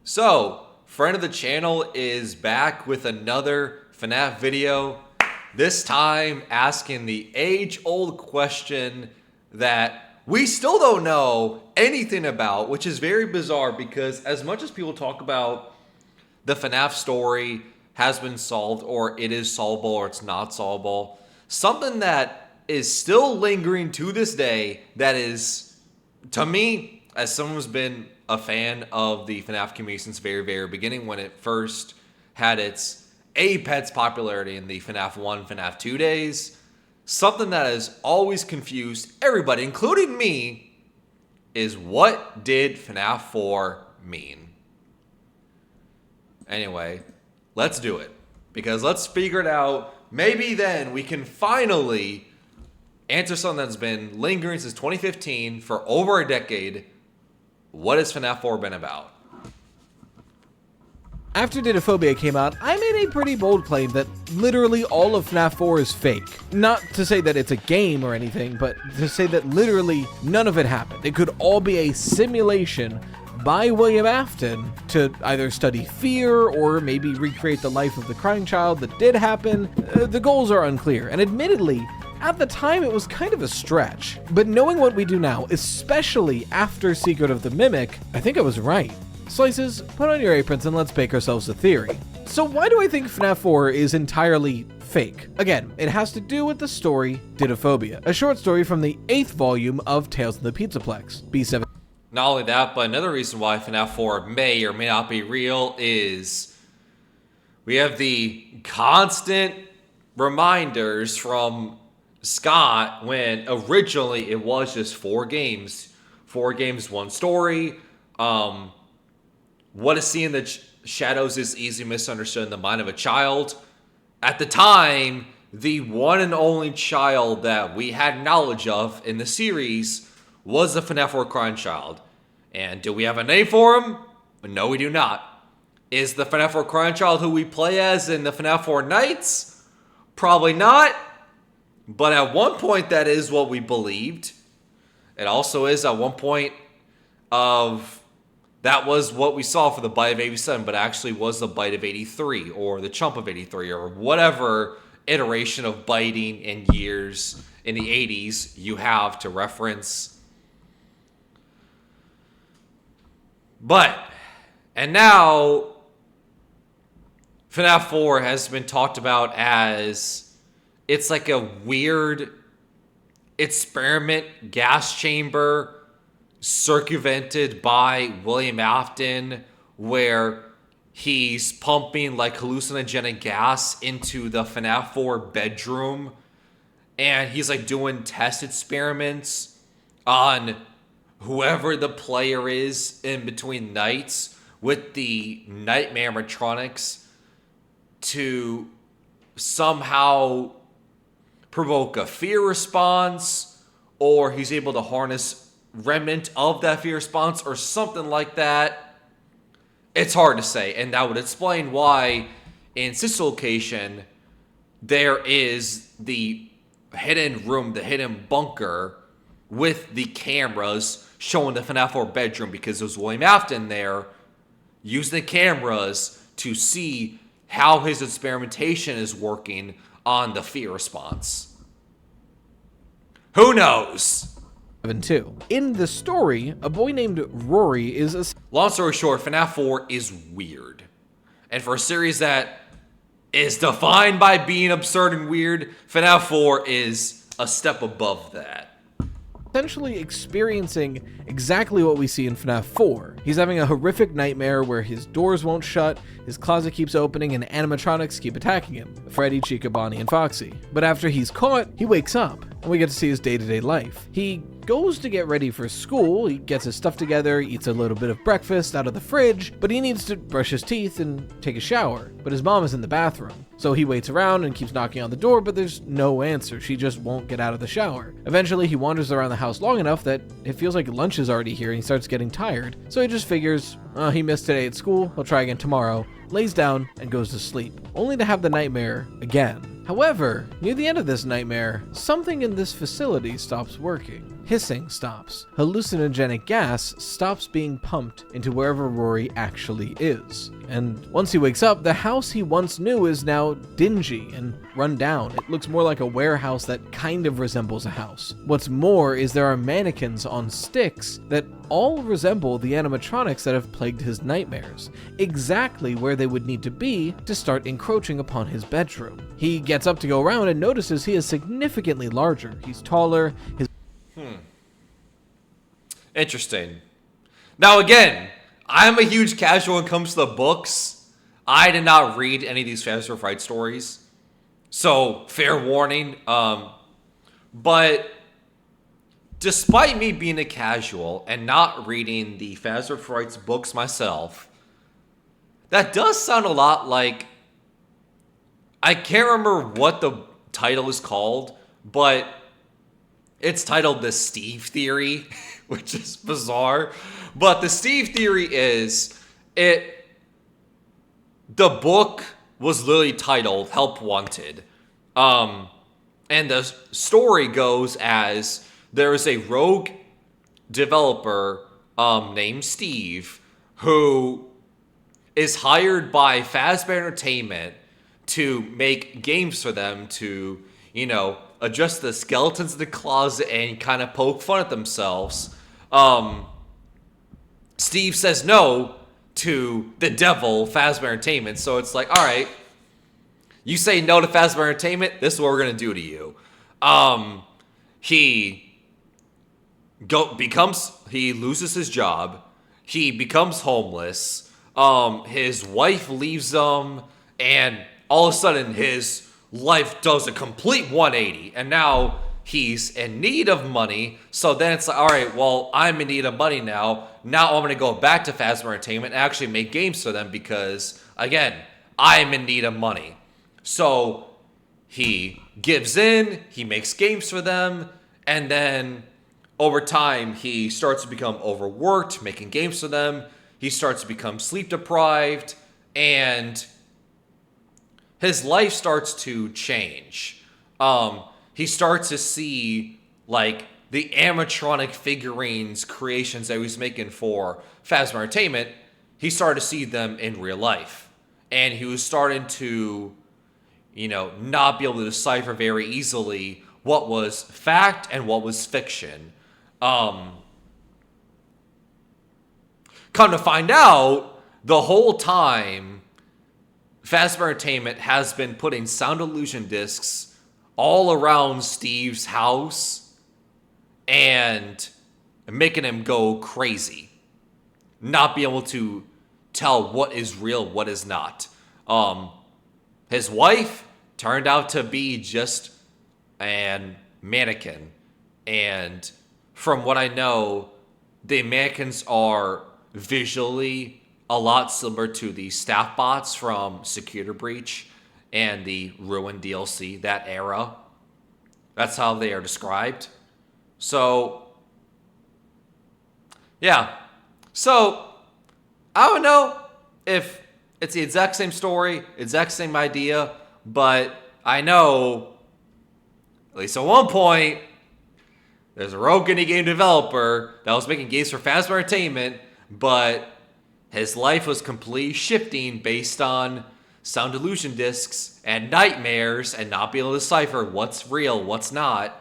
So, friend of the channel is back with another FNAF video. This time asking the age-old question that we still don't know anything about, which is very bizarre because as much as people talk about the FNAF story has been solved or it is solvable or it's not solvable, something that is still lingering to this day that is, to me, as someone who's been a fan of the FNAF community since very beginning when it first had its apex popularity in the FNAF 1, FNAF 2 days, something that has always confused everybody, including me, is what did FNAF 4 mean? Anyway, let's do it. Because let's figure it out. Maybe then we can finally answer something that's been lingering since 2015 for over a decade. What has FNAF 4 been about? After Didophobia came out, I made a pretty bold claim that literally all of FNAF 4 is fake. Not to say that it's a game or anything, but to say that literally none of it happened. It could all be a simulation by William Afton to either study fear or maybe recreate the life of the crying child that did happen. The goals are unclear, and admittedly, at the time, it was kind of a stretch. But knowing what we do now, especially after Secret of the Mimic, I think I was right. Slices, put on your aprons and let's bake ourselves a theory. So why do I think FNAF 4 is entirely fake? Again, it has to do with the story Didophobia, a short story from the 8th volume of Tales of the Pizzaplex, B7. Not only that, but another reason why FNAF 4 may or may not be real is we have the constant reminders from Scott when originally it was just 4 games. 4 games, 1 story. What is seen in the shadows is easily misunderstood in the mind of a child. At the time, the one and only child that we had knowledge of in the series was the FNAF 4 crying child. And do we have a name for him? No, we do not. Is the FNAF 4 crying child who we play as in the FNAF 4 Nights? Probably not. But at one point, that is what we believed. It also is at one point of that was what we saw for the Bite of 87, but actually was the Bite of 83 or the Chump of 83 or whatever iteration of biting in years in the 80s you have to reference. And now FNAF 4 has been talked about as it's like a weird experiment gas chamber circumvented by William Afton where he's pumping like hallucinogenic gas into the FNAF 4 bedroom and he's like doing test experiments on whoever the player is in between nights with the nightmare animatronics to somehow provoke a fear response, or he's able to harness remnant of that fear response or something like that. It's hard to say, and that would explain why in Sister Location there is the hidden room, the hidden bunker with the cameras showing the FNAF 4 bedroom, because there's William Afton there using the cameras to see how his experimentation is working on the fear response. Who knows? 2. In the story, a boy named Rory is a... Long story short, FNAF 4 is weird. And for a series that is defined by being absurd and weird, FNAF 4 is a step above that. Essentially experiencing exactly what we see in FNAF 4. He's having a horrific nightmare where his doors won't shut, his closet keeps opening, and animatronics keep attacking him. Freddy, Chica, Bonnie, and Foxy. But after he's caught, he wakes up, and we get to see his day-to-day life. He goes to get ready for school, he gets his stuff together, eats a little bit of breakfast out of the fridge, but he needs to brush his teeth and take a shower. But his mom is in the bathroom. So he waits around and keeps knocking on the door, but there's no answer. She just won't get out of the shower. Eventually, he wanders around the house long enough that it feels like lunch is already here and he starts getting tired. So he just figures, He missed today at school, he'll try again tomorrow, lays down, and goes to sleep, only to have the nightmare again. However, near the end of this nightmare, something in this facility stops working. Hissing stops. Hallucinogenic gas stops being pumped into wherever Rory actually is. And once he wakes up, the house he once knew is now dingy and run down. It looks more like a warehouse that kind of resembles a house. What's more is there are mannequins on sticks that all resemble the animatronics that have plagued his nightmares, exactly where they would need to be to start encroaching upon his bedroom. He gets up to go around and notices he is significantly larger. He's taller, his Interesting. Now again, I'm a huge casual when it comes to the books. I did not read any of these Fantastic Fright stories, so fair warning. But despite me being a casual and not reading the Fantastic Fright's books myself, that does sound a lot like, I can't remember what the title is called, but it's titled The Steve Theory, which is bizarre. But the Steve Theory is, the book was literally titled Help Wanted. And the story goes as there is a rogue developer named Steve who is hired by Fazbear Entertainment to make games for them to, adjust the skeletons in the closet and kind of poke fun at themselves. Steve says no to the devil, Fazbear Entertainment. So it's like, all right, you say no to Fazbear Entertainment, this is what we're going to do to you. He loses his job. He becomes homeless. His wife leaves him, and all of a sudden his life does a complete 180, and now he's in need of money. So then it's like, all right, well, I'm in need of money now. Now I'm going to go back to Fazbear Entertainment and actually make games for them because, again, I'm in need of money. So he gives in, he makes games for them, and then over time he starts to become overworked making games for them. He starts to become sleep deprived, and his life starts to change. He starts to see, like, the animatronic figurines creations that he was making for Fazbear Entertainment. He started to see them in real life. And he was starting to, not be able to decipher very easily what was fact and what was fiction. Come to find out, the whole time, Fazbear Entertainment has been putting sound illusion discs all around Steve's house and making him go crazy. Not be able to tell what is real, what is not. His wife turned out to be just a mannequin. And from what I know, the mannequins are visually a lot similar to the staff bots from Security Breach and the Ruin DLC, that era. That's how they are described. So, yeah. So, I don't know if it's the exact same story, exact same idea, but I know, at least at one point, there's a rogue indie game developer that was making games for Fazbear Entertainment, but his life was completely shifting based on sound illusion discs and nightmares and not being able to decipher what's real, what's not.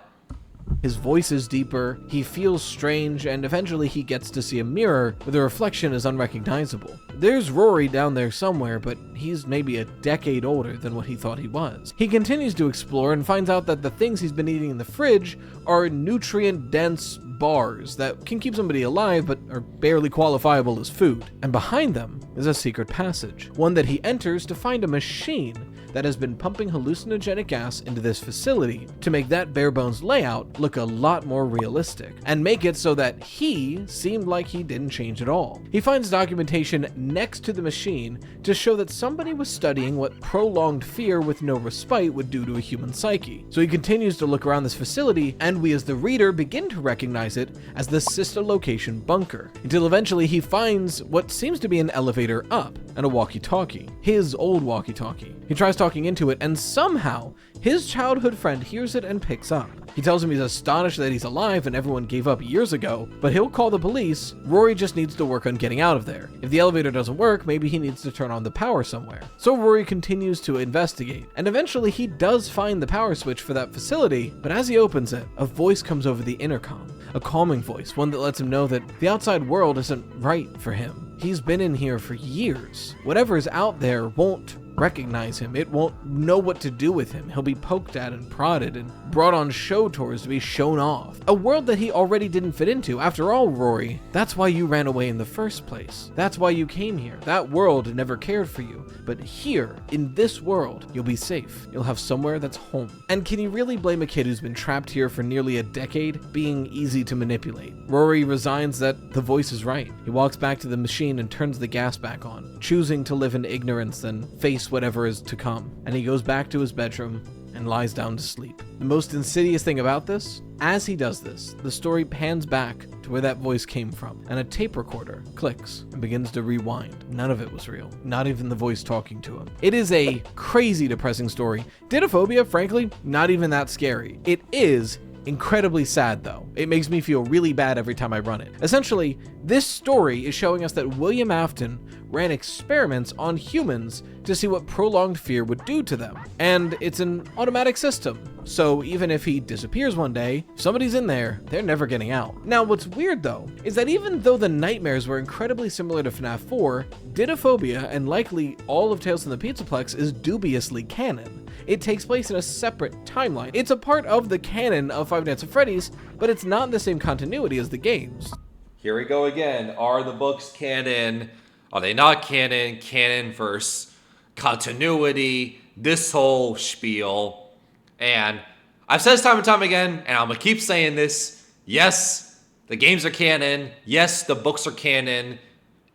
His voice is deeper, he feels strange, and eventually he gets to see a mirror where the reflection is unrecognizable. There's Rory down there somewhere, but he's maybe a decade older than what he thought he was. He continues to explore and finds out that the things he's been eating in the fridge are nutrient-dense bars that can keep somebody alive but are barely qualifiable as food. And behind them is a secret passage, one that he enters to find a machine that has been pumping hallucinogenic gas into this facility to make that bare bones layout look a lot more realistic, and make it so that he seemed like he didn't change at all. He finds documentation next to the machine to show that somebody was studying what prolonged fear with no respite would do to a human psyche. So he continues to look around this facility, and we as the reader begin to recognize it as the sister location bunker, until eventually he finds what seems to be an elevator up and a walkie-talkie, his old walkie-talkie. He tries talking into it, and somehow his childhood friend hears it and picks up. He tells him he's astonished that he's alive and everyone gave up years ago, but he'll call the police. Rory just needs to work on getting out of there. If the elevator doesn't work, maybe he needs to turn on the power somewhere. So Rory continues to investigate, and eventually he does find the power switch for that facility, but as he opens it, a voice comes over the intercom. A calming voice, one that lets him know that the outside world isn't right for him. He's been in here for years. Whatever is out there won't recognize him. It won't know what to do with him. He'll be poked at and prodded and brought on show tours to be shown off. A world that he already didn't fit into. After all, Rory, that's why you ran away in the first place. That's why you came here. That world never cared for you. But here, in this world, you'll be safe. You'll have somewhere that's home. And can you really blame a kid who's been trapped here for nearly a decade being easy to manipulate? Rory resigns that the voice is right. He walks back to the machine and turns the gas back on, choosing to live in ignorance than face whatever is to come. And he goes back to his bedroom and lies down to sleep. The most insidious thing about this, as he does this, the story pans back to where that voice came from, and a tape recorder clicks and begins to rewind. None of it was real, not even the voice talking to him. It is a crazy depressing story. Didophobia, frankly, not even that scary. It is incredibly sad though. It makes me feel really bad every time I run it. Essentially, this story is showing us that William Afton ran experiments on humans to see what prolonged fear would do to them. And it's an automatic system. So even if he disappears one day, if somebody's in there, they're never getting out. Now, what's weird though, is that even though the nightmares were incredibly similar to FNAF 4, Didophobia, and likely all of Tales from the Pizzaplex, is dubiously canon. It takes place in a separate timeline. It's a part of the canon of Five Nights at Freddy's, but it's not in the same continuity as the games. Here we go again. Are the books canon? Are they not canon? Canon versus continuity. This whole spiel. And I've said this time and time again, and I'm going to keep saying this. Yes, the games are canon. Yes, the books are canon.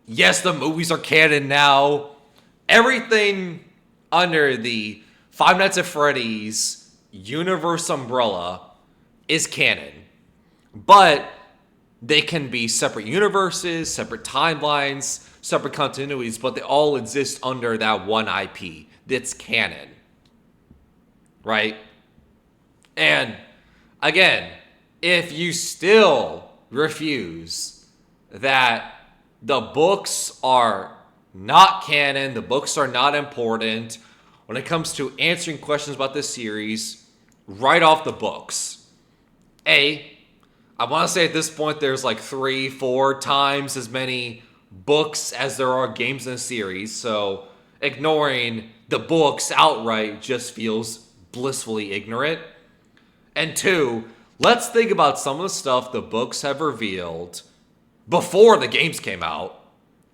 Yes, the movies are canon now. Everything under the Five Nights at Freddy's universe umbrella is canon. But they can be separate universes, separate timelines, separate continuities, but they all exist under that one IP that's canon. Right? And again, if you still refuse that the books are not canon, the books are not important, when it comes to answering questions about this series, right off the books. I want to say at this point there's like 3-4 times as many books as there are games in the series, so ignoring the books outright just feels blissfully ignorant. And 2, let's think about some of the stuff the books have revealed before the games came out.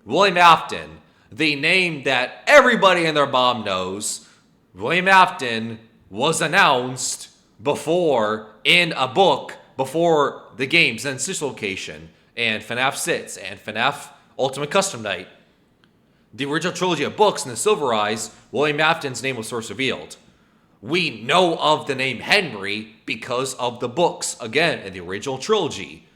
William Afton, the name that everybody and their mom knows, William Afton was announced before in a book before the games and Sister Location and FNAF 6 and FNAF Ultimate Custom Night. The original trilogy of books in the Silver Eyes, William Afton's name was first revealed. We know of the name Henry because of the books, again, in the original trilogy.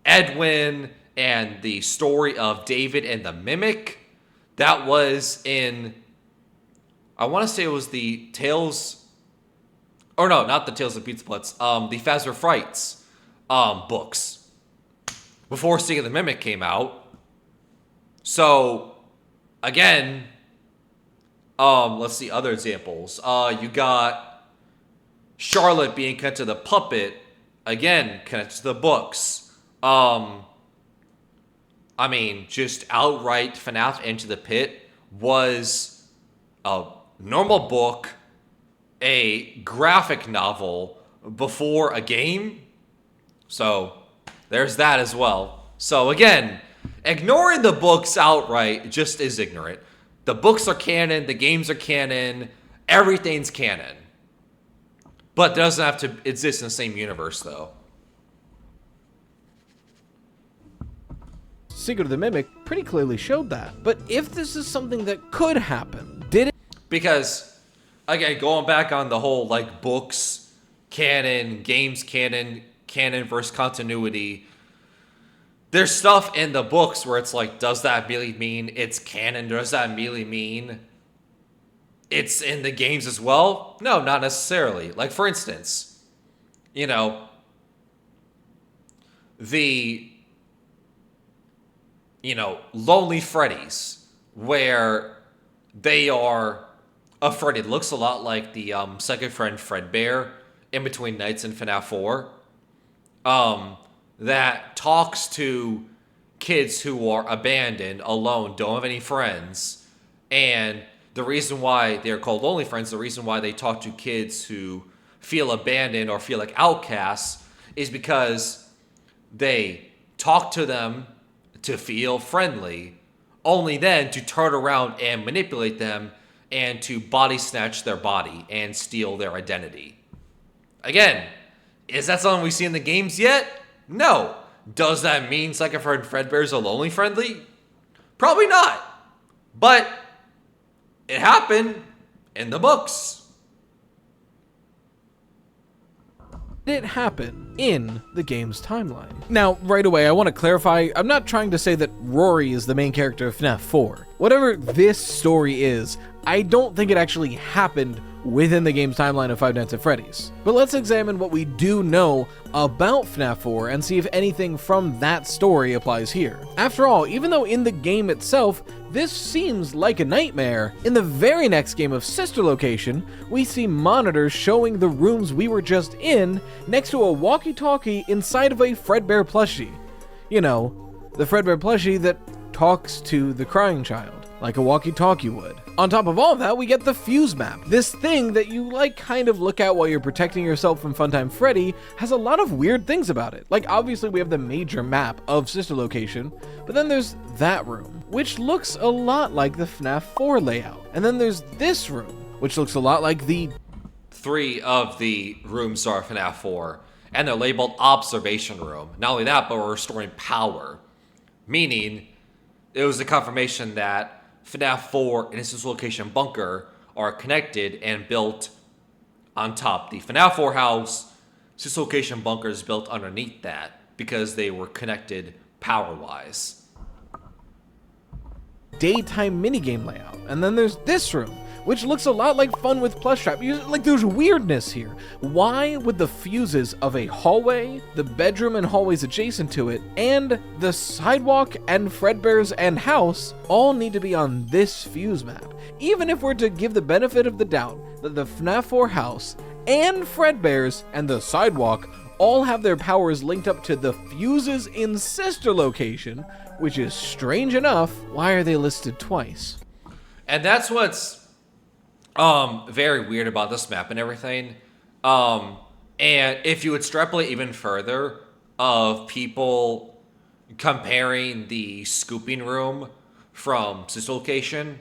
Edwin and the story of David and the Mimic, that was in, I want to say it was the Tales, or no, not the Tales of Pizza Putz, the Fazbear Frights books, before Sting of the Mimic came out. So, again, let's see other examples. You got Charlotte being connected to the puppet, again, connected to the books. I mean, just outright FNAF Into the Pit was a normal book, a graphic novel before a game. So there's that as well. So again, ignoring the books outright just is ignorant. The books are canon, the games are canon, everything's canon. But it doesn't have to exist in the same universe, though. Secret of the Mimic pretty clearly showed that. But if this is something that could happen, did it? Because, again, going back on the whole, like, books, canon, games, canon versus continuity, there's stuff in the books where it's like, does that really mean it's canon? Does that really mean it's in the games as well? No, not necessarily. Like, for instance, you know, the, Lonely Freddy's, where they are a Freddy. It looks a lot like the second friend Fredbear in between Nights and FNAF 4. That talks to kids who are abandoned, alone, don't have any friends. And the reason why they're called Lonely Friends, the reason why they talk to kids who feel abandoned or feel like outcasts, is because they talk to them to feel friendly, only then to turn around and manipulate them and to body snatch their body and steal their identity. Again, is that something we see in the games yet? No. Does that mean Second Friend Fredbear's a Lonely Friendly? Probably not. But it happened in the books. Did it happen in the game's timeline? Now, right away, I want to clarify, I'm not trying to say that Rory is the main character of FNAF 4. Whatever this story is, I don't think it actually happened within the game's timeline of Five Nights at Freddy's. But let's examine what we do know about FNAF 4 and see if anything from that story applies here. After all, even though in the game itself, this seems like a nightmare, in the very next game of Sister Location, we see monitors showing the rooms we were just in next to a walkie-talkie inside of a Fredbear plushie. You know, the Fredbear plushie that talks to the crying child, like a walkie-talkie would. On top of all of that, we get the fuse map. This thing that you kind of look at while you're protecting yourself from Funtime Freddy has a lot of weird things about it. Like, obviously we have the major map of Sister Location, but then there's that room, which looks a lot like the FNAF 4 layout. And then there's this room, which looks a lot like the... 3 of the rooms are FNAF 4, and they're labeled Observation Room. Not only that, but we're restoring power. Meaning, it was a confirmation that FNAF 4 and its location bunker are connected and built on top. The FNAF 4 house, its location bunker is built underneath that because they were connected power-wise. Daytime minigame layout. And then there's this room, which looks a lot like Fun with Plushtrap. Like, there's weirdness here. Why would the fuses of a hallway, the bedroom and hallways adjacent to it, and the sidewalk and Fredbear's and house all need to be on this fuse map? Even if we're to give the benefit of the doubt that the FNAF 4 house and Fredbear's and the sidewalk all have their powers linked up to the fuses in Sister Location, which is strange enough, why are they listed twice? And that's what's very weird about this map and everything. And if you extrapolate even further of people comparing the scooping room from Sister Location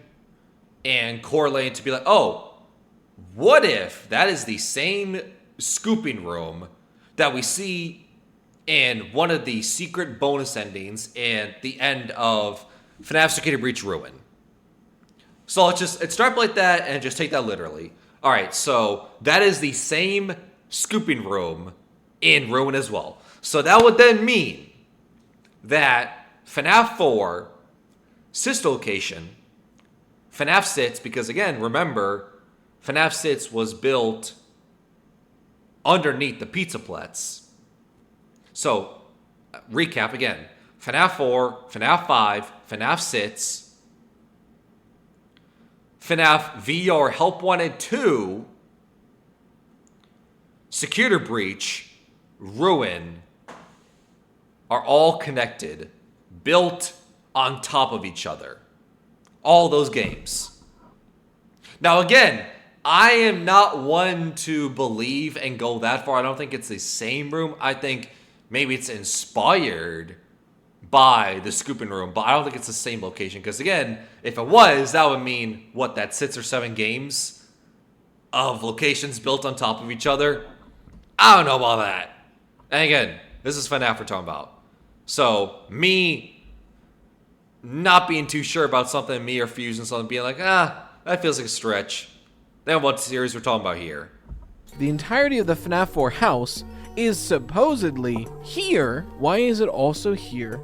and correlating to be like, oh, what if that is the same scooping room that we see in one of the secret bonus endings and the end of FNAF Security Breach Ruin? So let's just extrapolate that and just take that literally. All right, so that is the same scooping room in Ruin as well. So that would then mean that FNAF 4, Sister Location, FNAF 6, because again, remember, FNAF 6 was built underneath the Pizzaplex. So, recap again. FNAF 4, FNAF 5, FNAF 6, FNAF VR Help Wanted 2, Security Breach, Ruin are all connected, built on top of each other. All those games. Now again, I am not one to believe and go that far. I don't think it's the same room. I think maybe it's inspired by the scooping room, but I don't think it's the same location. Because again, if it was, that would mean that 6 or 7 games of locations built on top of each other. I don't know about that. And again, this is FNAF we're talking about. So me not being too sure about something, me or Fuse and something being like, that feels like a stretch. Then what series we're talking about here? The entirety of the FNAF 4 house is supposedly here. Why is it also here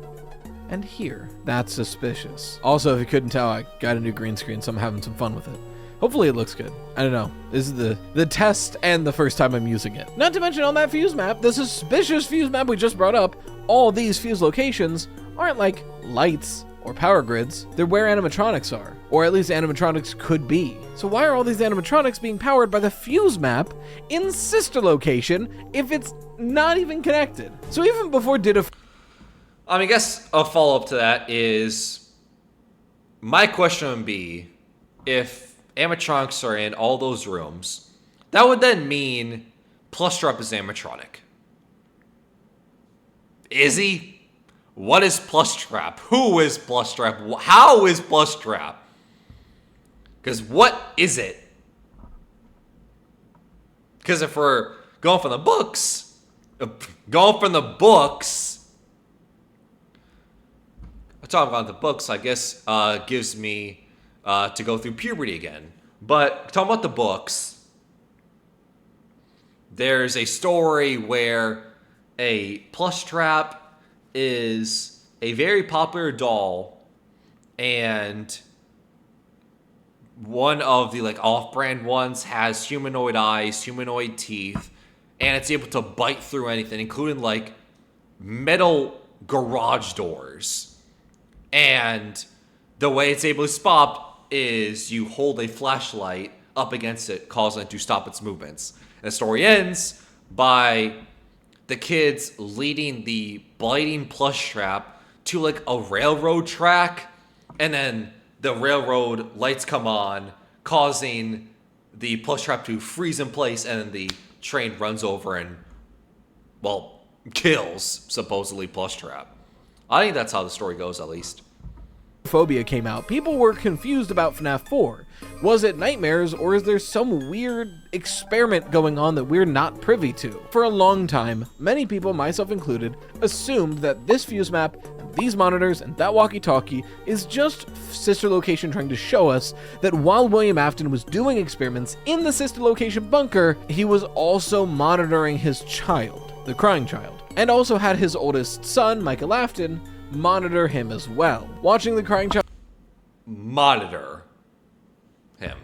and here? That's suspicious. Also, if you couldn't tell, I got a new green screen, so I'm having some fun with it. Hopefully it looks good. I don't know. This is the test and the first time I'm using it. Not to mention on that fuse map, the suspicious fuse map we just brought up, all these fuse locations aren't like lights or power grids. They're where animatronics are, or at least animatronics could be. So why are all these animatronics being powered by the fuse map in sister location if it's not even connected? So even before I guess a follow-up to that is, my question would be, if animatronics are in all those rooms, that would then mean Plushtrap is animatronic. Is he? What is Plushtrap? Who is Plushtrap? How is Plushtrap? Because what is it? Because if we're going from the books, talking about the books, I guess gives me to go through puberty again. But talking about the books, there's a story where a Plushtrap is a very popular doll, and one of the off-brand ones has humanoid eyes, humanoid teeth, and it's able to bite through anything, including metal garage doors. And the way it's able to stop is you hold a flashlight up against it, causing it to stop its movements. And the story ends by the kids leading the biting Plushtrap to a railroad track, and then the railroad lights come on, causing the Plushtrap to freeze in place, and then the train runs over and, kills, supposedly, Plushtrap. I think that's how the story goes, at least. Phobia came out, people were confused about FNAF 4. Was it nightmares, or is there some weird experiment going on that we're not privy to? For a long time, many people, myself included, assumed that this fuse map, and these monitors, and that walkie-talkie is just sister location trying to show us that while William Afton was doing experiments in the sister location bunker, he was also monitoring his child, the crying child, and also had his oldest son, Michael Afton, monitor him as well. Watching the crying child monitor him.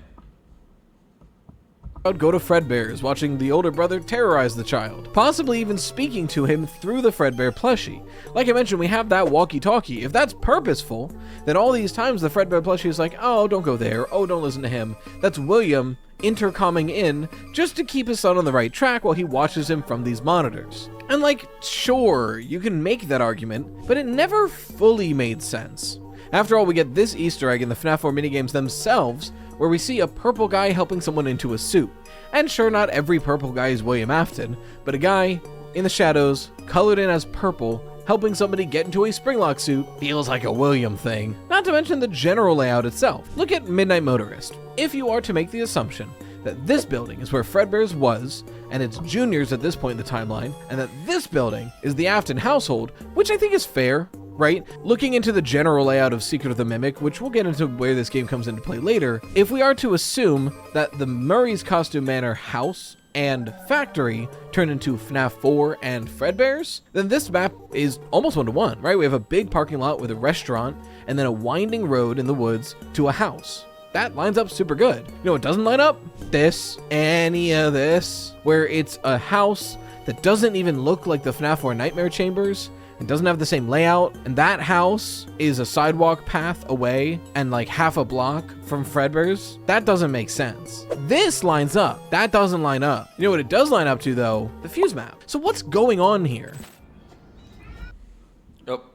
Go to Fredbear's, watching the older brother terrorize the child, possibly even speaking to him through the Fredbear plushie. Like I mentioned, we have that walkie-talkie. If that's purposeful, then all these times the Fredbear plushie is like, oh, don't go there, oh, don't listen to him. That's William intercomming in just to keep his son on the right track while he watches him from these monitors. And sure, you can make that argument, but it never fully made sense. After all, we get this Easter egg in the FNAF 4 minigames themselves, where we see a purple guy helping someone into a suit. And sure, not every purple guy is William Afton, but a guy in the shadows, colored in as purple, helping somebody get into a Springlock suit feels like a William thing. Not to mention the general layout itself. Look at Midnight Motorist. If you are to make the assumption that this building is where Fredbear's was, and it's juniors at this point in the timeline, and that this building is the Afton household, which I think is fair, right? Looking into the general layout of Secret of the Mimic, which we'll get into where this game comes into play later, if we are to assume that the Murray's Costume Manor house and factory turn into FNAF 4 and Fredbear's, then this map is almost one-to-one, right? We have a big parking lot with a restaurant, and then a winding road in the woods to a house. That lines up super good. You know what doesn't line up? Any of this, where it's a house that doesn't even look like the FNAF 4 Nightmare Chambers. It doesn't have the same layout, and that house is a sidewalk path away and half a block from Fredbear's. That doesn't make sense. This lines up. That doesn't line up. You know what it does line up to, though? The fuse map. So what's going on here? Nope.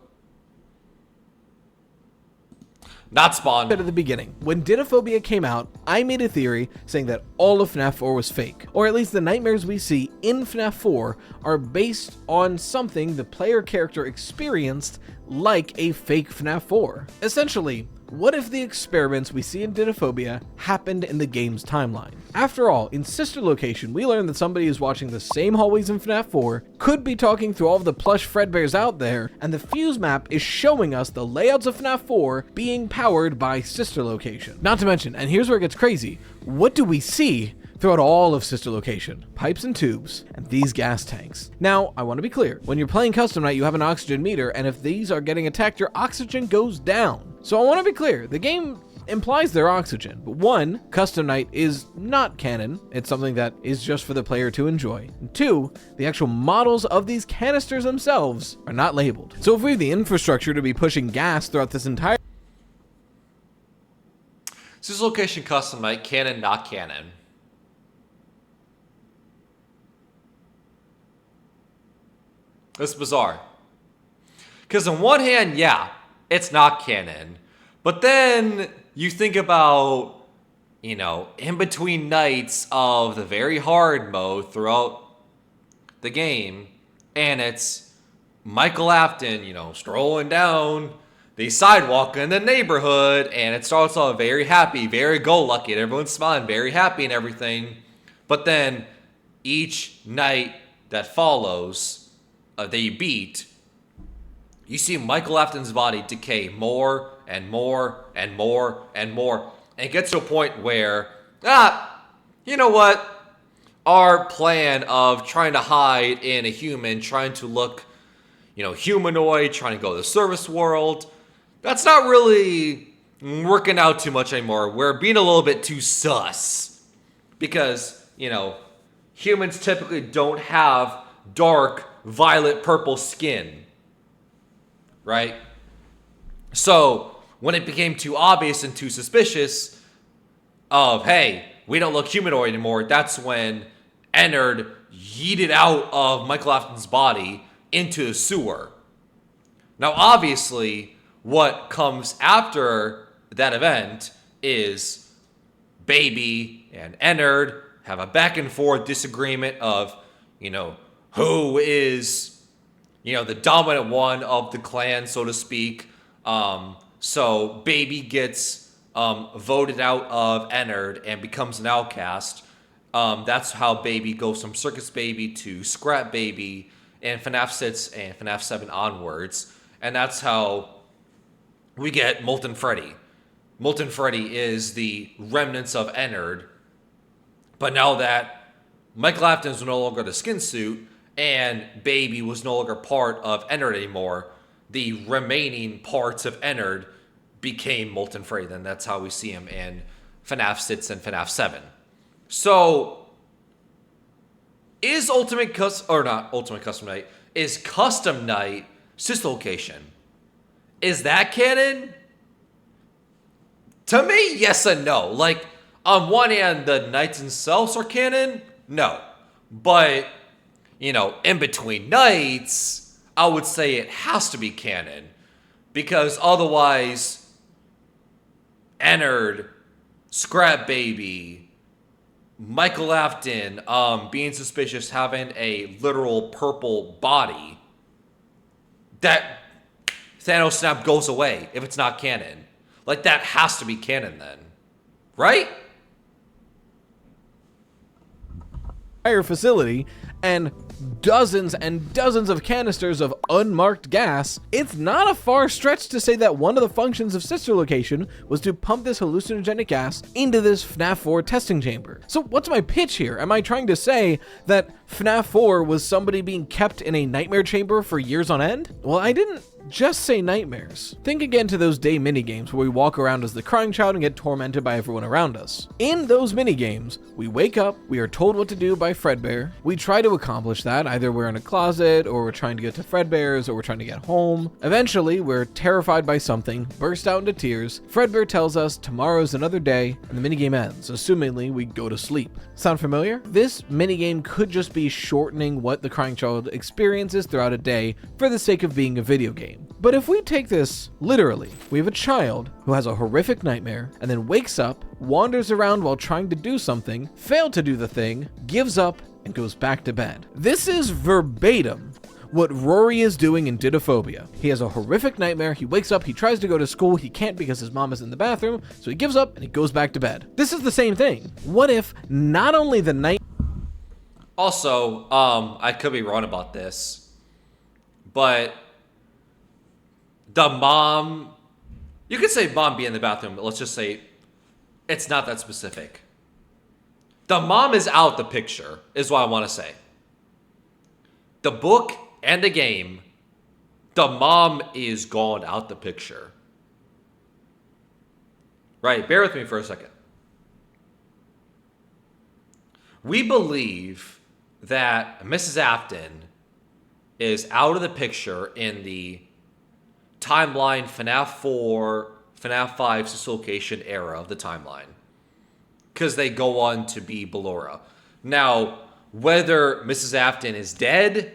Not spawned. At the beginning, when Dinophobia came out, I made a theory saying that all of FNAF 4 was fake, or at least the nightmares we see in FNAF 4 are based on something the player character experienced like a fake FNAF 4. Essentially, what if the experiments we see in Didophobia happened in the game's timeline? After all, in Sister Location, we learned that somebody who's watching the same hallways in FNAF 4 could be talking through all of the plush Fredbears out there, and the Fuse map is showing us the layouts of FNAF 4 being powered by Sister Location. Not to mention, and here's where it gets crazy, what do we see throughout all of Sister Location? Pipes and tubes, and these gas tanks. Now, I want to be clear, when you're playing Custom Night, you have an oxygen meter, and if these are getting attacked, your oxygen goes down. So I want to be clear, the game implies their oxygen, but one, Custom Night is not canon, it's something that is just for the player to enjoy, and two, the actual models of these canisters themselves are not labeled. So if we have the infrastructure to be pushing gas throughout this entire Sister Location Custom Night, canon, not canon. It's bizarre. Because on one hand, yeah, it's not canon. But then you think about, in between nights of the very hard mode throughout the game, and it's Michael Afton, strolling down the sidewalk in the neighborhood, and it starts off very happy, very go-lucky, and everyone's smiling, very happy and everything. But then each night that follows, that you beat, you see Michael Afton's body decay more and more and more and more. And it gets to a point where, you know what? Our plan of trying to hide in a human, trying to look, humanoid, trying to go to the service world, that's not really working out too much anymore. We're being a little bit too sus. Because, humans typically don't have dark, violet purple skin, right? So when it became too obvious and too suspicious of, hey, we don't look humanoid anymore, that's when Ennard yeeted out of Michael Afton's body into a sewer. Now, obviously, what comes after that event is Baby and Ennard have a back and forth disagreement of, who is, the dominant one of the clan, so to speak. So Baby gets voted out of Ennard and becomes an outcast. That's how Baby goes from Circus Baby to Scrap Baby in FNAF 6 and FNAF 7 onwards. And that's how we get Molten Freddy. Molten Freddy is the remnants of Ennard. But now that Michael Afton is no longer the skin suit, and Baby was no longer part of Ennard anymore, the remaining parts of Ennard became Molten Freddy. Then that's how we see him in FNAF 6 and FNAF 7. So, is Custom Night, is Custom Night Sister Location? Is that canon? To me, yes and no. Like, on one hand, the nights themselves are canon? No. But, in between nights, I would say it has to be canon. Because otherwise, Ennard, Scrap Baby, Michael Afton, being suspicious, having a literal purple body, that Thanos Snap goes away if it's not canon. Like, that has to be canon then. Right? Facility and dozens of canisters of unmarked gas, it's not a far stretch to say that one of the functions of Sister Location was to pump this hallucinogenic gas into this FNAF 4 testing chamber. So what's my pitch here? Am I trying to say that FNAF 4 was somebody being kept in a nightmare chamber for years on end? Well, I didn't just say nightmares. Think again to those day minigames where we walk around as the crying child and get tormented by everyone around us. In those minigames, we wake up, we are told what to do by Fredbear, we try to accomplish that, either we're in a closet, or we're trying to get to Fredbear's, or we're trying to get home. Eventually, we're terrified by something, burst out into tears, Fredbear tells us tomorrow's another day, and the minigame ends, assumingly we go to sleep. Sound familiar? This minigame could just be shortening what the crying child experiences throughout a day for the sake of being a video game. But if we take this literally, we have a child who has a horrific nightmare and then wakes up, wanders around while trying to do something, failed to do the thing, gives up, and goes back to bed. This is verbatim what Rory is doing in Didophobia. He has a horrific nightmare, he wakes up, he tries to go to school, he can't because his mom is in the bathroom, so he gives up and he goes back to bed. This is the same thing. What if not only the night... Also, I could be wrong about this, but the mom, you could say mom be in the bathroom, but let's just say it's not that specific. The mom is out the picture, is what I want to say. The book and the game, the mom is gone out the picture. Right, bear with me for a second. We believe that Mrs. Afton is out of the picture in the timeline FNAF 4, FNAF 5 Dislocation era of the timeline, because they go on to be Ballora. Now, whether Mrs. Afton is dead,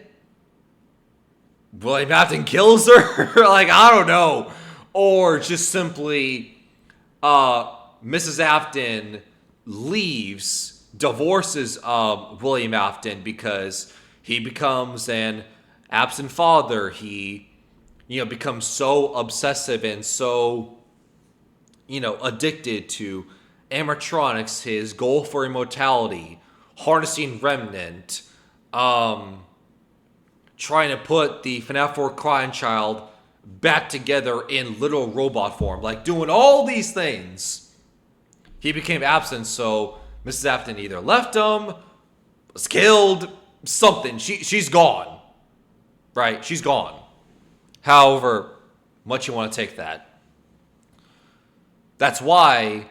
William Afton kills her, like, I don't know, or just simply Mrs. Afton leaves, divorces William Afton because he becomes an absent father. He, becomes so obsessive and so, addicted to animatronics, his goal for immortality, harnessing Remnant, trying to put the FNAF 4 Crying Child back together in little robot form, like doing all these things. He became absent, so Mrs. Afton either left him, was killed, something. She's gone. Right? She's gone. However much you want to take that. That's why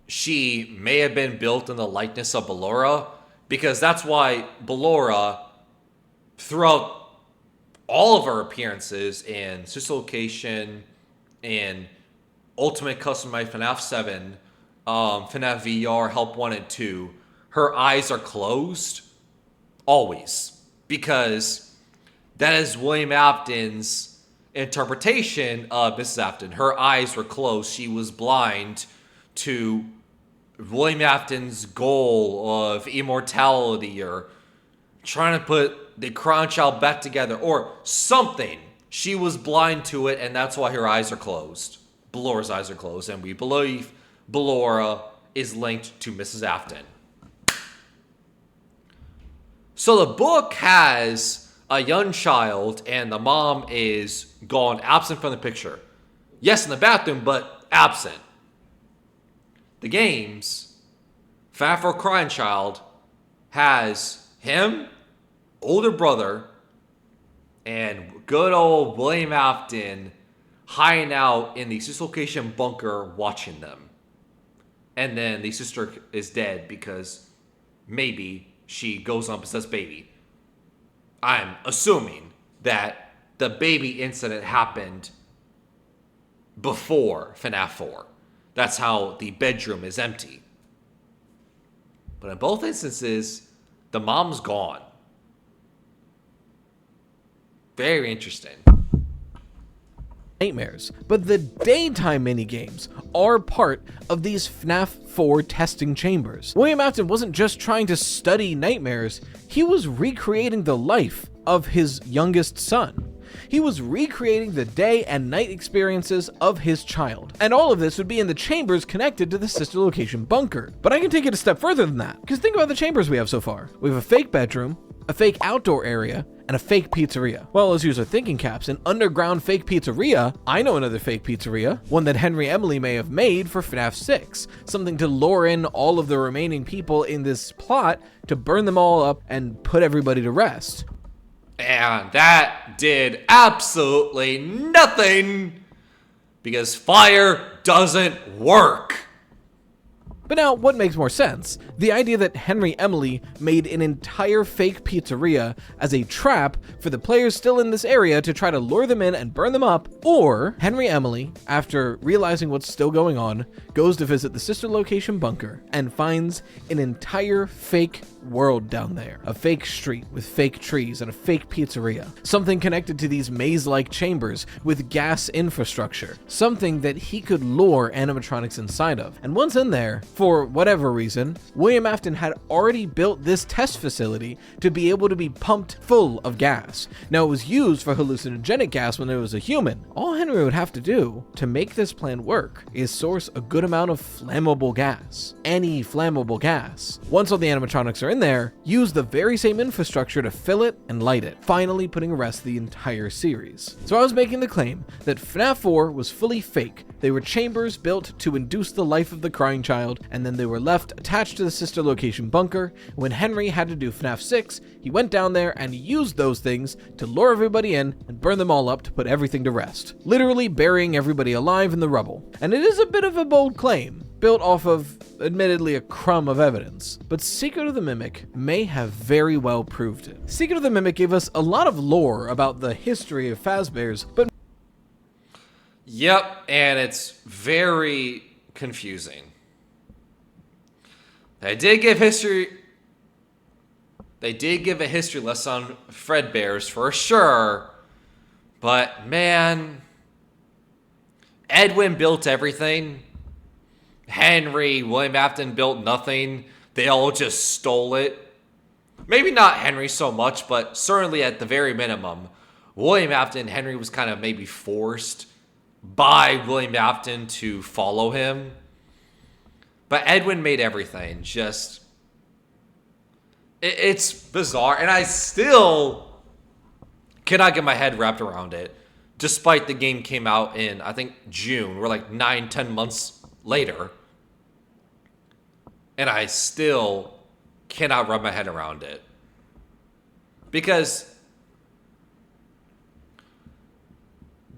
she may have been built in the likeness of Ballora, because that's why Ballora, throughout all of her appearances in Sister Location, in Ultimate Customized FNAF 7, FNAF VR, Help 1 and 2, her eyes are closed. Always. Because that is William Afton's interpretation of Mrs. Afton. Her eyes were closed. She was blind to William Afton's goal of immortality, or trying to put the Crown Child back together, or something. She was blind to it, and that's why her eyes are closed. Ballora's eyes are closed, and we believe Ballora is linked to Mrs. Afton. So the book has a young child, and the mom is gone, absent from the picture. Yes, in the bathroom, but absent. The games, FNAF 4 Crying Child, has him, older brother, and good old William Afton hiding out in the Sister Location bunker watching them. And then the sister is dead because maybe she goes on possessed baby. I'm assuming that the baby incident happened before FNAF 4. That's how the bedroom is empty. But in both instances, the mom's gone. Very interesting. Nightmares, but the daytime minigames are part of these FNAF 4 testing chambers. William Afton wasn't just trying to study nightmares, he was recreating the life of his youngest son. He was recreating the day and night experiences of his child. And all of this would be in the chambers connected to the Sister Location bunker. But I can take it a step further than that, because think about the chambers we have so far. We have a fake bedroom, a fake outdoor area, and a fake pizzeria. Well, as user thinking caps, an underground fake pizzeria. I know another fake pizzeria, one that Henry Emily may have made for FNAF 6, something to lure in all of the remaining people in this plot to burn them all up and put everybody to rest. And that did absolutely nothing, because fire doesn't work. But now, what makes more sense? The idea that Henry Emily made an entire fake pizzeria as a trap for the players still in this area to try to lure them in and burn them up, or Henry Emily, after realizing what's still going on, goes to visit the Sister Location bunker and finds an entire fake world down there. A fake street with fake trees and a fake pizzeria. Something connected to these maze-like chambers with gas infrastructure. Something that he could lure animatronics inside of. And once in there, For whatever reason, William Afton had already built this test facility to be able to be pumped full of gas. Now, it was used for hallucinogenic gas when there was a human. All Henry would have to do to make this plan work is source a good amount of flammable gas. Any flammable gas. Once all the animatronics are in there, use the very same infrastructure to fill it and light it, finally putting to rest the entire series. So I was making the claim that FNAF 4 was fully fake. They were chambers built to induce the life of the crying child, and then they were left attached to the sister location bunker. When Henry had to do FNAF 6, he went down there and used those things to lure everybody in and burn them all up to put everything to rest, literally burying everybody alive in the rubble. And it is a bit of a bold claim, built off of, admittedly, a crumb of evidence, but Secret of the Mimic may have very well proved it. Secret of the Mimic gave us a lot of lore about the history of Fazbear's, but Yep, and it's very confusing. They did give a history lesson on Fredbear's for sure, but man, Edwin built everything. Henry, William Afton built nothing. They all just stole it. Maybe not Henry so much, but certainly at the very minimum, William Afton, Henry was kind of maybe forced by William Afton to follow him. But Edwin made everything. Just, it's bizarre. And I still cannot get my head wrapped around it. Despite the game came out in, I think, June. We're like 9-10 months later. And I still cannot wrap my head around it. Because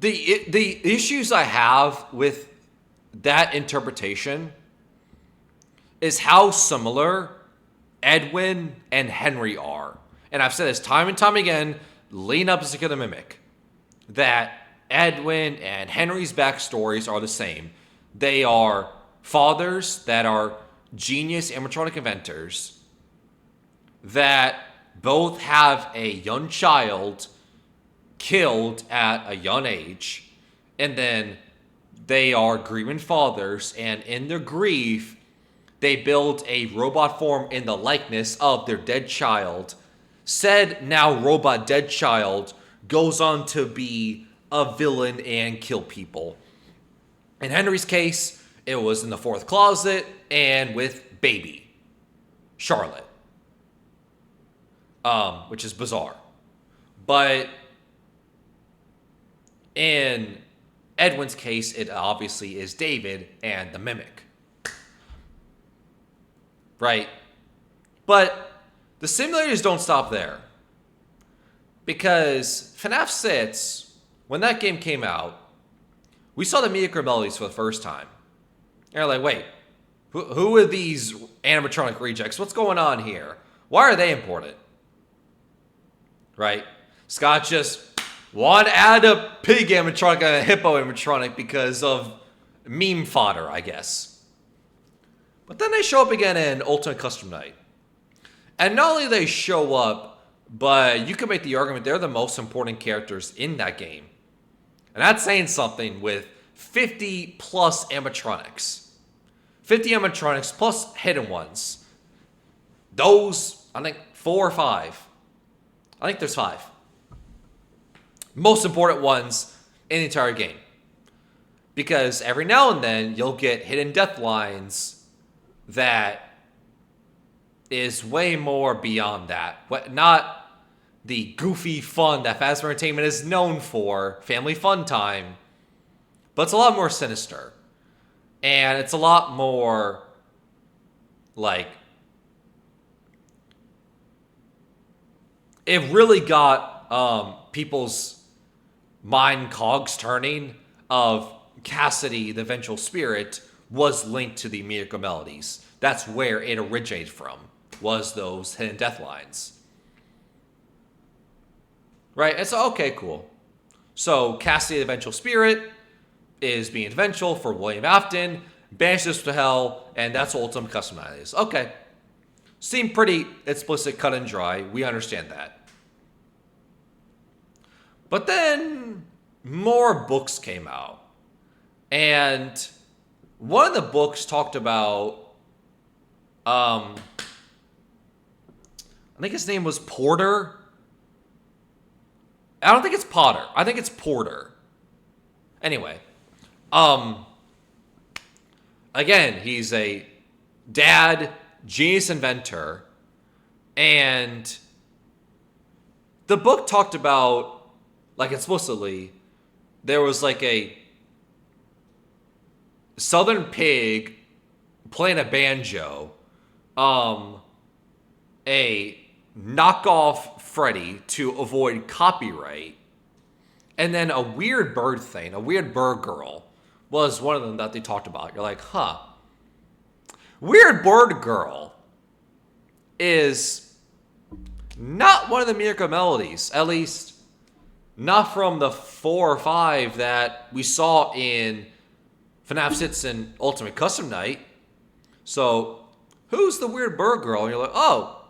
the issues I have with that interpretation is how similar Edwin and Henry are. And I've said this time and time again, leading up to Secret of the Mimic, that Edwin and Henry's backstories are the same. They are fathers that are genius animatronic inventors that both have a young child killed at a young age, and then they are grieving fathers, and in their grief, they build a robot form in the likeness of their dead child. Said now robot dead child goes on to be a villain and kill people. In Henry's case, it was in the fourth closet and with baby Charlotte, which is bizarre. But in Edwin's case, it obviously is David and the Mimic. Right? But the similarities don't stop there. Because FNAF 6, when that game came out, we saw the Mimic Rebellions for the first time. And we're like, wait, who are these animatronic rejects? What's going on here? Why are they important? Right? Scott just want to add a pig animatronic and a hippo animatronic because of meme fodder, I guess. But then they show up again in Ultimate Custom Night. And not only they show up, but you can make the argument they're the most important characters in that game. And that's saying something with 50 plus animatronics. 50 animatronics plus hidden ones. Those, I think, 4 or 5. I think there's 5. Most important ones in the entire game. Because every now and then, you'll get hidden death lines that is way more beyond that. Not the goofy fun that Fazbear Entertainment is known for, family fun time, but it's a lot more sinister. And it's a lot more like, it really got people's mind cogs turning of Cassidy, the vengeful spirit, was linked to the Miracle Melodies. That's where it originated from, was those hidden death lines. Right? And so, okay, cool. So, Cassidy, the vengeful spirit, is being vengeful for William Afton, banishes to hell, and that's what Ultimate Custom Night is. Okay. Seemed pretty explicit, cut and dry. We understand that. But then, more books came out. And one of the books talked about I think his name was Porter. I don't think it's Potter. I think it's Porter. Anyway, again, he's a dad, genius inventor, and the book talked about, like, explicitly, there was like a Southern pig playing a banjo, a knockoff Freddy to avoid copyright, and then a weird bird thing, a weird bird girl was one of them that they talked about. You're like, huh. Weird bird girl is not one of the Miracle Melodies, at least not from the 4 or 5 that we saw in FNAF 6 and Ultimate Custom Night. So, who's the weird bird girl? And you're like, oh,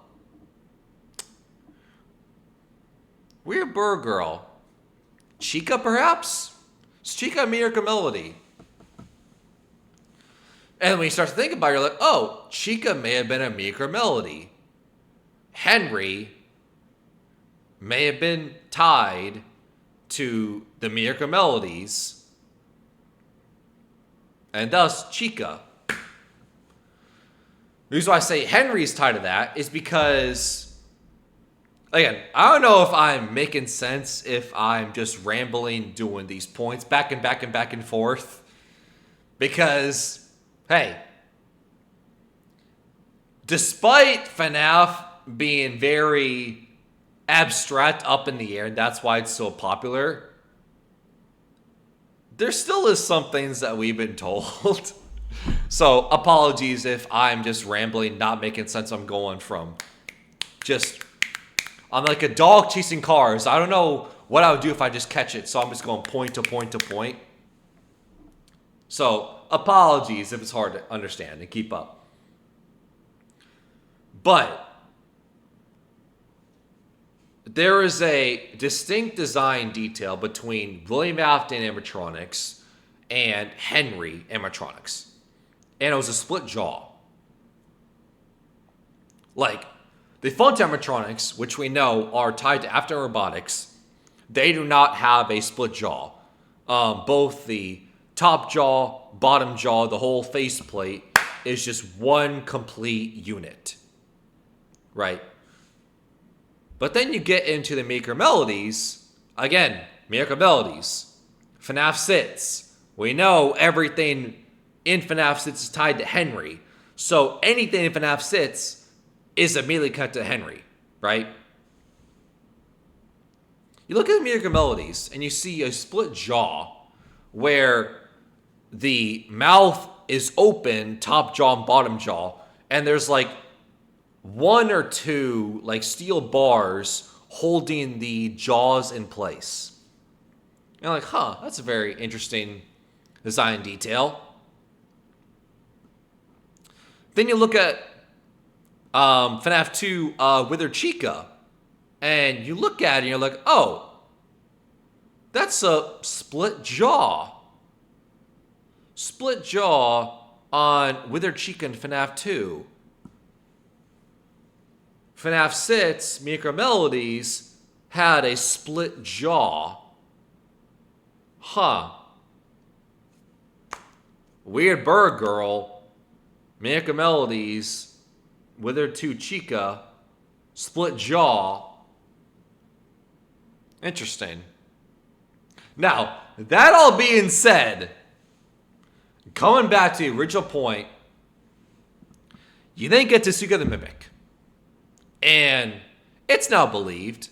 weird bird girl. Chica, perhaps? Is Chica a Miracle Melody? And when you start to think about it, you're like, oh, Chica may have been a Miracle Melody. Henry may have been tied to the Miracle Melodies, and thus Chica. The reason why I say Henry's tied to that is because, again, I don't know if I'm making sense, if I'm just rambling, doing these points back and forth. Because, hey, despite FNAF being very abstract, up in the air, and that's why it's so popular, there still is some things that we've been told. So, apologies if I'm just rambling, not making sense. I'm going from just, I'm like a dog chasing cars. I don't know what I would do if I just catch it, so I'm just going point to point to point. So, apologies if it's hard to understand and keep up. But there is a distinct design detail between William Afton animatronics and Henry animatronics. And it was a split jaw. Like, the Font animatronics, which we know are tied to Afton Robotics, they do not have a split jaw. Both the top jaw, bottom jaw, the whole faceplate is just one complete unit. Right? But then you get into the Miracle Melodies. Again, Miracle Melodies. FNAF 6. We know everything in FNAF 6 is tied to Henry. So anything in FNAF 6 is immediately connected to Henry. Right? You look at the Miracle Melodies and you see a split jaw where the mouth is open, top jaw and bottom jaw, and there's like 1 or 2 like steel bars holding the jaws in place. And you're like, huh, that's a very interesting design detail. Then you look at FNAF 2 Withered Chica, and you look at it and you're like, oh, that's a split jaw. Split jaw on Withered Chica in FNAF 2. FNAF 6, Miracle Melodies, had a split jaw. Huh. Weird Bird Girl, Miracle Melodies, Withered 2 Chica, split jaw. Interesting. Now, that all being said, coming back to the original point, you then get to Tetsuya the Mimic. And it's now believed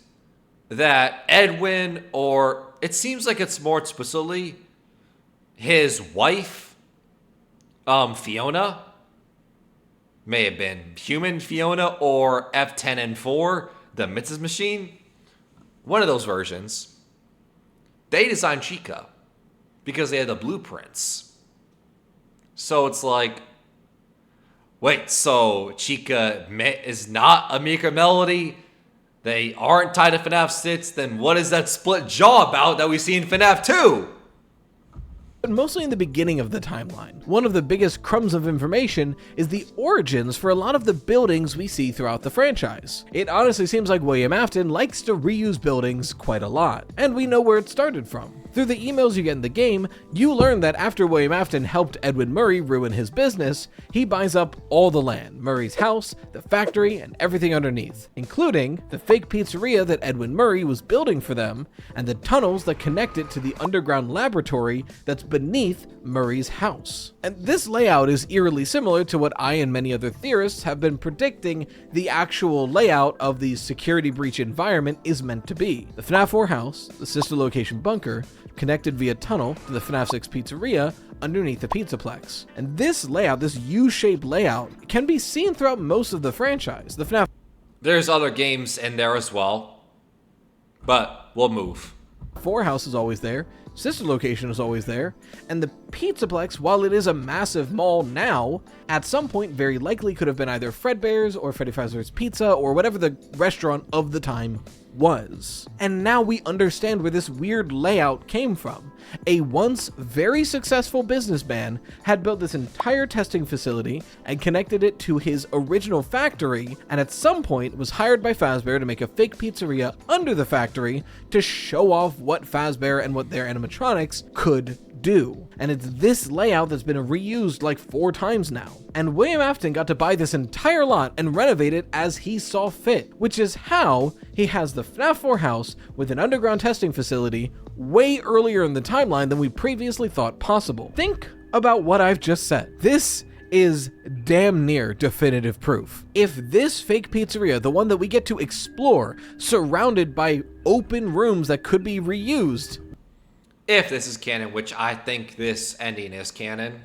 that Edwin, or it seems like it's more explicitly his wife, Fiona, may have been human Fiona or F10N4, the Mrs. Machine. One of those versions. They designed Chica because they had the blueprints. So it's like, wait, so Chica is not a Miracle Melody? They aren't tied to FNAF 6? Then what is that split jaw about that we see in FNAF 2? but mostly in the beginning of the timeline. One of the biggest crumbs of information is the origins for a lot of the buildings we see throughout the franchise. It honestly seems like William Afton likes to reuse buildings quite a lot, and we know where it started from. Through the emails you get in the game, you learn that after William Afton helped Edwin Murray ruin his business, he buys up all the land, Murray's house, the factory, and everything underneath, including the fake pizzeria that Edwin Murray was building for them, and the tunnels that connect it to the underground laboratory that's beneath Murray's house. And this layout is eerily similar to what I and many other theorists have been predicting the actual layout of the security breach environment is meant to be. The FNAF 4 house, the sister location bunker, connected via tunnel to the FNAF 6 pizzeria underneath the Pizzaplex. And this layout, this U-shaped layout, can be seen throughout most of the franchise. The FNAF There's other games in there as well, but we'll move. 4 house is always there, sister location is always there, and the Pizzaplex, while it is a massive mall now, at some point very likely could have been either Fredbear's or Freddy Fazbear's Pizza or whatever the restaurant of the time was. And now we understand where this weird layout came from. A once very successful businessman had built this entire testing facility and connected it to his original factory, and at some point was hired by Fazbear to make a fake pizzeria under the factory to show off what Fazbear and what their animatronics could do. And it's this layout that's been reused like 4 times now. And William Afton got to buy this entire lot and renovate it as he saw fit, which is how he has the FNAF 4 house with an underground testing facility way earlier in the timeline than we previously thought possible. Think about what I've just said. This is damn near definitive proof. If this fake pizzeria, the one that we get to explore, surrounded by open rooms that could be reused, If this is canon, which I think this ending is canon,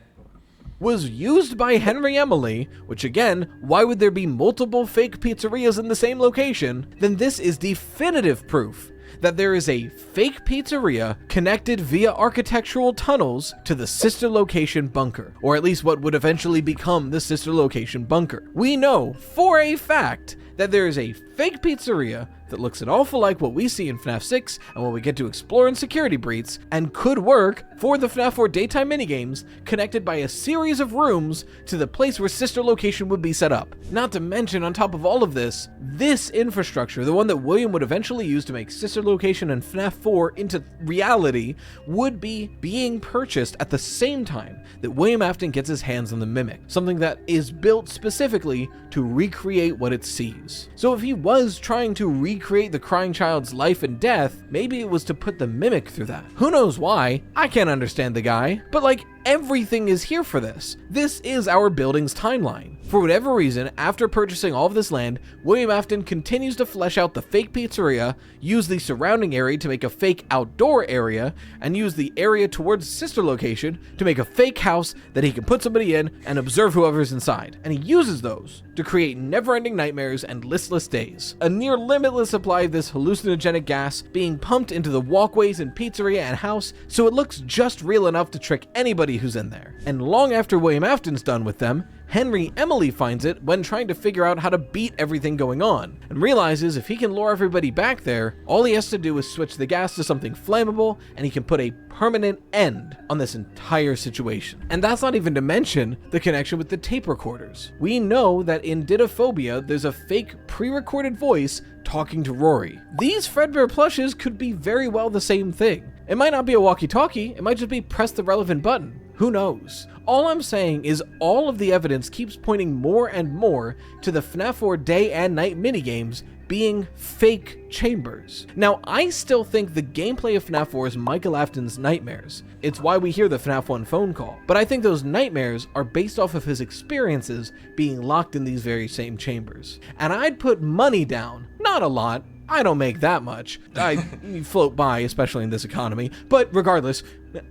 was used by Henry Emily, which again, why would there be multiple fake pizzerias in the same location? Then this is definitive proof that there is a fake pizzeria connected via architectural tunnels to the sister location bunker, or at least what would eventually become the sister location bunker. We know for a fact that there is a fake pizzeria that looks an awful like what we see in FNAF 6 and what we get to explore in Security Breach, and could work for the FNAF 4 daytime minigames, connected by a series of rooms to the place where sister location would be set up. Not to mention, on top of all of this, this infrastructure, the one that William would eventually use to make sister location and FNAF 4 into reality, would be being purchased at the same time that William Afton gets his hands on the Mimic, something that is built specifically to recreate what it sees. So if he was trying to recreate the crying child's life and death, maybe it was to put the Mimic through that. Who knows why? I can't understand the guy, but like, everything is here for this. This is our building's timeline. For whatever reason, after purchasing all of this land, William Afton continues to flesh out the fake pizzeria, use the surrounding area to make a fake outdoor area, and use the area towards sister location to make a fake house that he can put somebody in and observe whoever's inside. And he uses those to create never-ending nightmares and listless days. A near limitless supply of this hallucinogenic gas being pumped into the walkways in pizzeria and house, so it looks just real enough to trick anybody who's in there. And long after William Afton's done with them, Henry Emily finds it when trying to figure out how to beat everything going on, and realizes if he can lure everybody back there, all he has to do is switch the gas to something flammable, and he can put a permanent end on this entire situation. And that's not even to mention the connection with the tape recorders. We know that in Didophobia, there's a fake pre-recorded voice talking to Rory. These Fredbear plushes could be very well the same thing. It might not be a walkie-talkie, it might just be press the relevant button. Who knows? All I'm saying is all of the evidence keeps pointing more and more to the FNAF 4 day and night minigames being fake chambers. Now, I still think the gameplay of FNAF 4 is Michael Afton's nightmares. It's why we hear the FNAF 1 phone call. But I think those nightmares are based off of his experiences being locked in these very same chambers. And I'd put money down, not a lot, I don't make that much. I float by, especially in this economy. But regardless,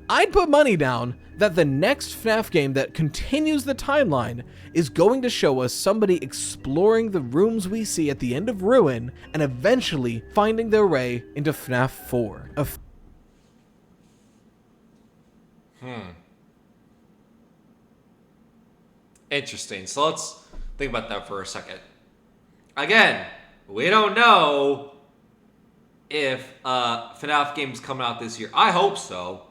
I'd put money down that the next FNAF game that continues the timeline is going to show us somebody exploring the rooms we see at the end of Ruin and eventually finding their way into FNAF 4. Interesting. So let's think about that for a second. Again, we don't know if FNAF game's coming out this year. I hope so.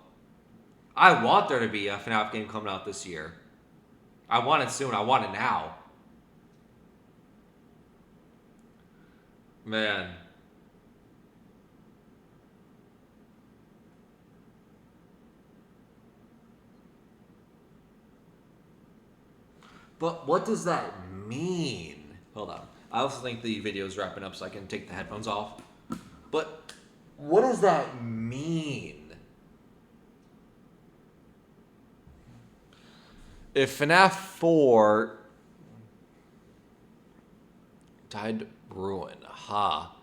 I want there to be a FNAF game coming out this year. I want it soon. I want it now. Man. But what does that mean? Hold on. I also think the video is wrapping up so I can take the headphones off. But what does that mean? If FNAF 4 died ruin, aha.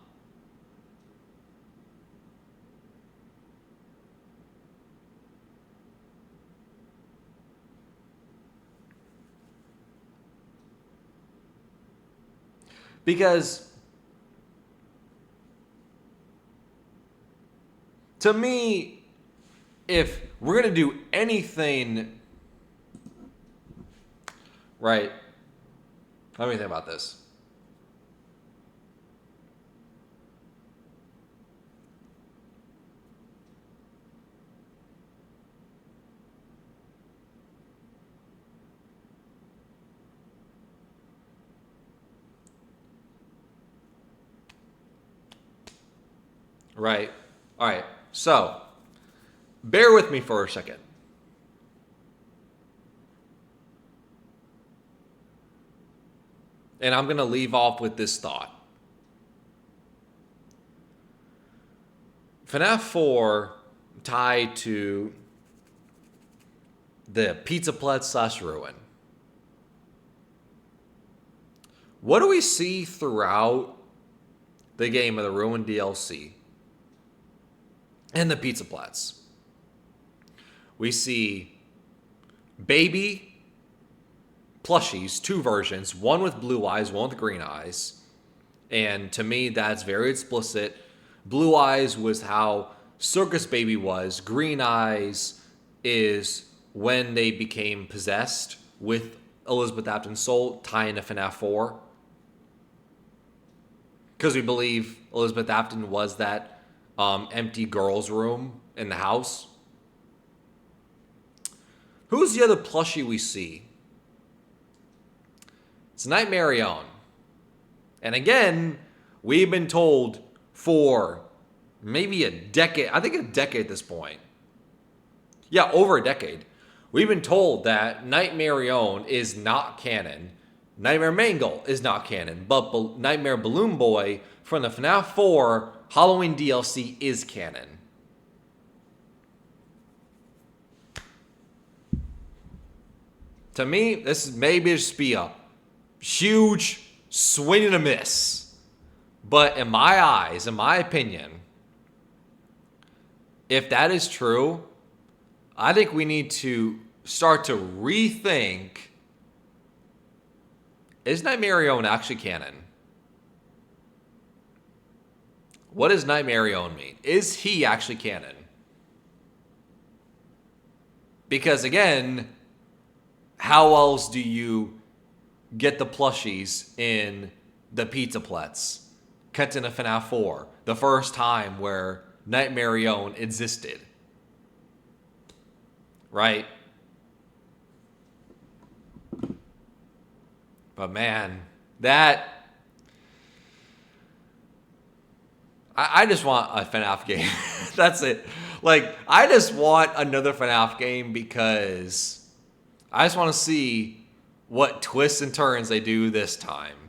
Because to me, if we're going to do anything right, let me think about this. Right. All right. So, bear with me for a second. And I'm going to leave off with this thought. FNAF 4 tied to the Pizzapletz / Ruin. What do we see throughout the game of the Ruin DLC and the Pizzapletz? We see baby plushies, 2 versions, one with blue eyes, one with green eyes. And to me, that's very explicit. Blue eyes was how Circus Baby was. Green eyes is when they became possessed with Elizabeth Apton's soul, tying to FNAF 4. Because we believe Elizabeth Apton was that empty girl's room in the house. Who's the other plushie we see? It's Nightmarion. And again, we've been told for maybe a decade, I think a decade at this point. Yeah, over a decade. We've been told that Nightmarion is not canon. Nightmare Mangle is not canon. But Nightmare Balloon Boy from the FNAF 4 Halloween DLC is canon. To me, this is maybe just be a huge swing and a miss. But in my eyes, in my opinion, if that is true, I think we need to start to rethink, is Nightmarion actually canon? What does Nightmarion mean? Is he actually canon? Because again, how else do you get the plushies in the Pizzapletz? Cut into FNAF 4, the first time where Nightmarion existed. Right? But man, that... I just want a FNAF game. That's it. Like, I just want another FNAF game because I just want to see what twists and turns they do this time.